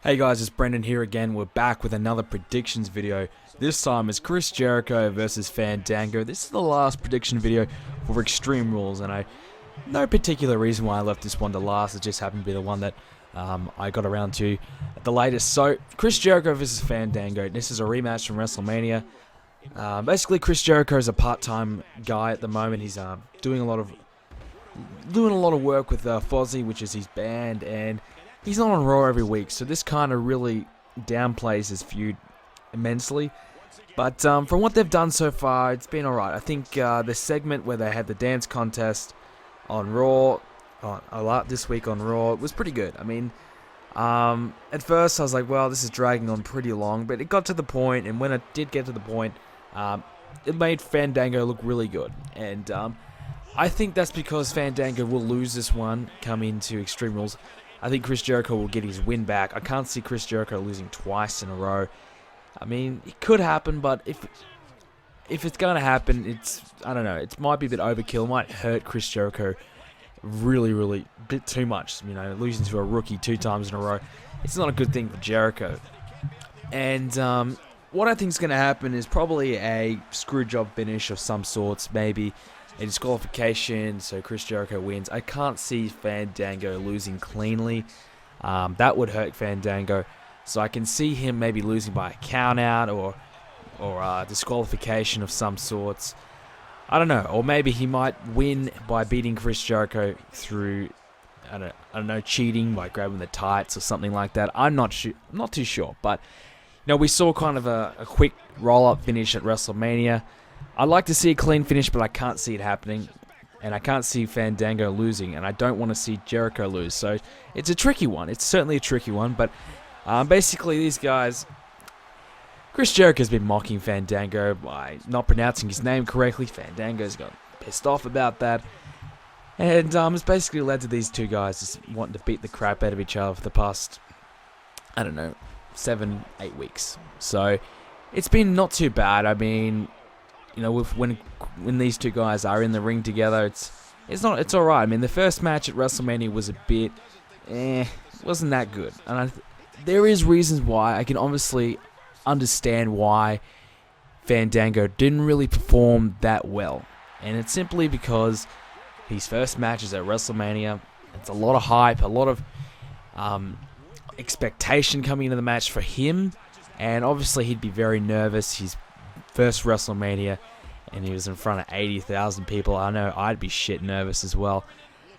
Hey guys, it's Brendan here again. We're back with another predictions video. This time it's Chris Jericho versus Fandango. This is the last prediction video for Extreme Rules, and no particular reason why I left this one to last. It just happened to be the one that I got around to at the latest. So, Chris Jericho versus Fandango. This is a rematch from WrestleMania. Basically, Chris Jericho is a part-time guy at the moment. He's doing a lot of work with Fozzy, which is his band, and he's not on Raw every week, so this kind of really downplays his feud immensely. But from what they've done so far, it's been alright. I think the segment where they had the dance contest on Raw, this week on Raw, was pretty good. I mean, at first I was like, well, this is dragging on pretty long, but it got to the point, and when it did get to the point, it made Fandango look really good. And I think that's because Fandango will lose this one come into Extreme Rules. I think Chris Jericho will get his win back. I can't see Chris Jericho losing twice in a row. I mean, it could happen, but if it's going to happen, I don't know, it might be a bit overkill. It might hurt Chris Jericho really a bit too much. You know, losing to a rookie 2 times in a row, it's not a good thing for Jericho. And what I think is going to happen is probably a screw job finish of some sorts, maybe a disqualification, so Chris Jericho wins. I can't see Fandango losing cleanly. That would hurt Fandango. So I can see him maybe losing by a count out or disqualification of some sorts. I don't know. Or maybe he might win by beating Chris Jericho through, I don't know, cheating by grabbing the tights or something like that. I'm not too sure. But we saw kind of a quick roll-up finish at WrestleMania. I'd like to see a clean finish, but I can't see it happening. And I can't see Fandango losing, and I don't want to see Jericho lose. So it's a tricky one. It's certainly a tricky one, but basically these guys, Chris Jericho's been mocking Fandango by not pronouncing his name correctly. Fandango's got pissed off about that. And it's basically led to these two guys just wanting to beat the crap out of each other for the past, 7-8 weeks. So it's been not too bad. I mean, when these two guys are in the ring together, it's all right. I mean, the first match at WrestleMania was a bit, wasn't that good. And there is reasons why. I can obviously understand why Fandango didn't really perform that well, and it's simply because his first match is at WrestleMania. It's a lot of hype, a lot of expectation coming into the match for him, and obviously he'd be very nervous. His first WrestleMania, and he was in front of 80,000 people. I know I'd be shit nervous as well.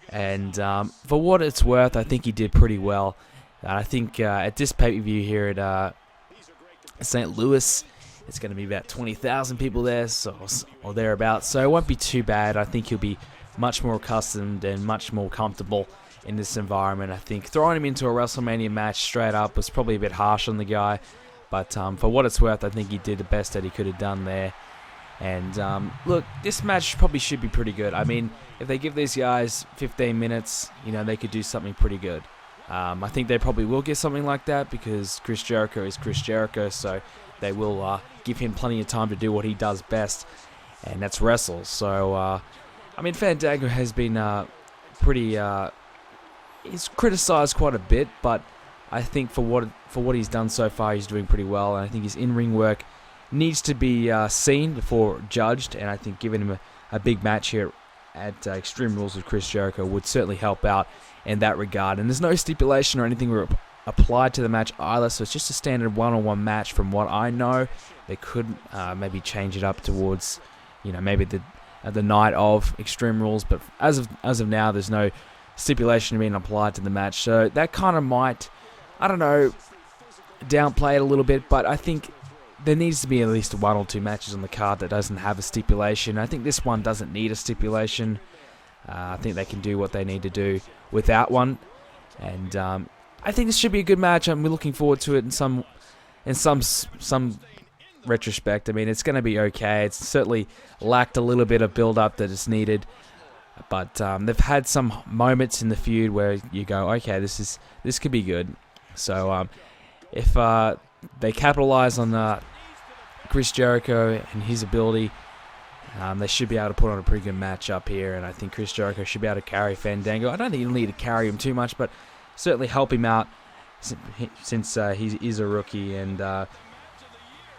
And for what it's worth, I think he did pretty well. I think at this pay-per-view here at St. Louis, it's going to be about 20,000 people there, or thereabouts. So it won't be too bad. I think he'll be much more accustomed and much more comfortable in this environment. I think throwing him into a WrestleMania match straight up was probably a bit harsh on the guy. But for what it's worth, I think he did the best that he could have done there. And look, this match probably should be pretty good. I mean, if they give these guys 15 minutes, they could do something pretty good. I think they probably will get something like that because Chris Jericho is Chris Jericho, so they will give him plenty of time to do what he does best, and that's wrestle. So, I mean, Fandango has been he's criticized quite a bit, but I think for what he's done so far, he's doing pretty well, and I think his in-ring work needs to be seen before judged, and I think giving him a big match here at Extreme Rules with Chris Jericho would certainly help out in that regard. And there's no stipulation or anything applied to the match either, so it's just a standard one-on-one match from what I know. They could maybe change it up towards, maybe the night of Extreme Rules, but as of now, there's no stipulation being applied to the match, so that kind of might, downplay it a little bit, but I think there needs to be at least 1 or 2 matches on the card that doesn't have a stipulation. I think this one doesn't need a stipulation. I think they can do what they need to do without one, and I think this should be a good match. I'm looking forward to it in some retrospect. I mean, it's going to be okay. It's certainly lacked a little bit of build-up that is needed, but they've had some moments in the feud where you go, okay, this could be good. So if they capitalize on Chris Jericho and his ability, they should be able to put on a pretty good match up here, and I think Chris Jericho should be able to carry Fandango. I don't think he'll need to carry him too much, but certainly help him out since he's a rookie, and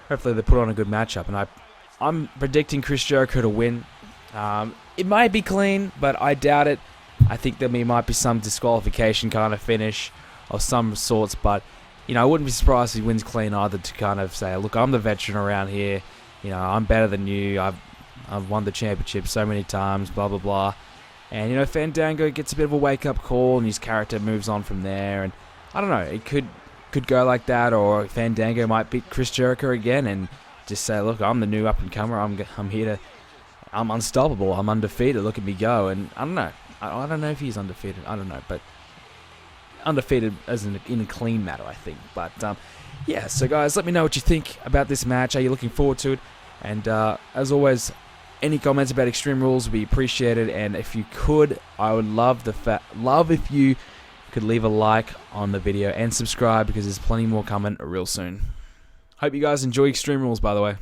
hopefully they put on a good matchup. And I'm predicting Chris Jericho to win. It might be clean, but I doubt it. I think there might be some disqualification kind of finish of some sorts, but I wouldn't be surprised if he wins clean either, to kind of say, look, I'm the veteran around here. I'm better than you. I've won the championship so many times, blah, blah, blah. And, Fandango gets a bit of a wake-up call, and his character moves on from there. And I don't know, it could go like that, or Fandango might beat Chris Jericho again and just say, look, I'm the new up-and-comer. I'm here to... I'm unstoppable. I'm undefeated. Look at me go. And I don't know. I don't know if he's undefeated. I don't know, but undefeated as in a clean matter, I think. But yeah, so guys, let me know what you think about this match. Are you looking forward to it? And as always, any comments about Extreme Rules would be appreciated. And if you could, I would love if you could leave a like on the video and subscribe, because there's plenty more coming real soon. Hope you guys enjoy Extreme Rules, by the way.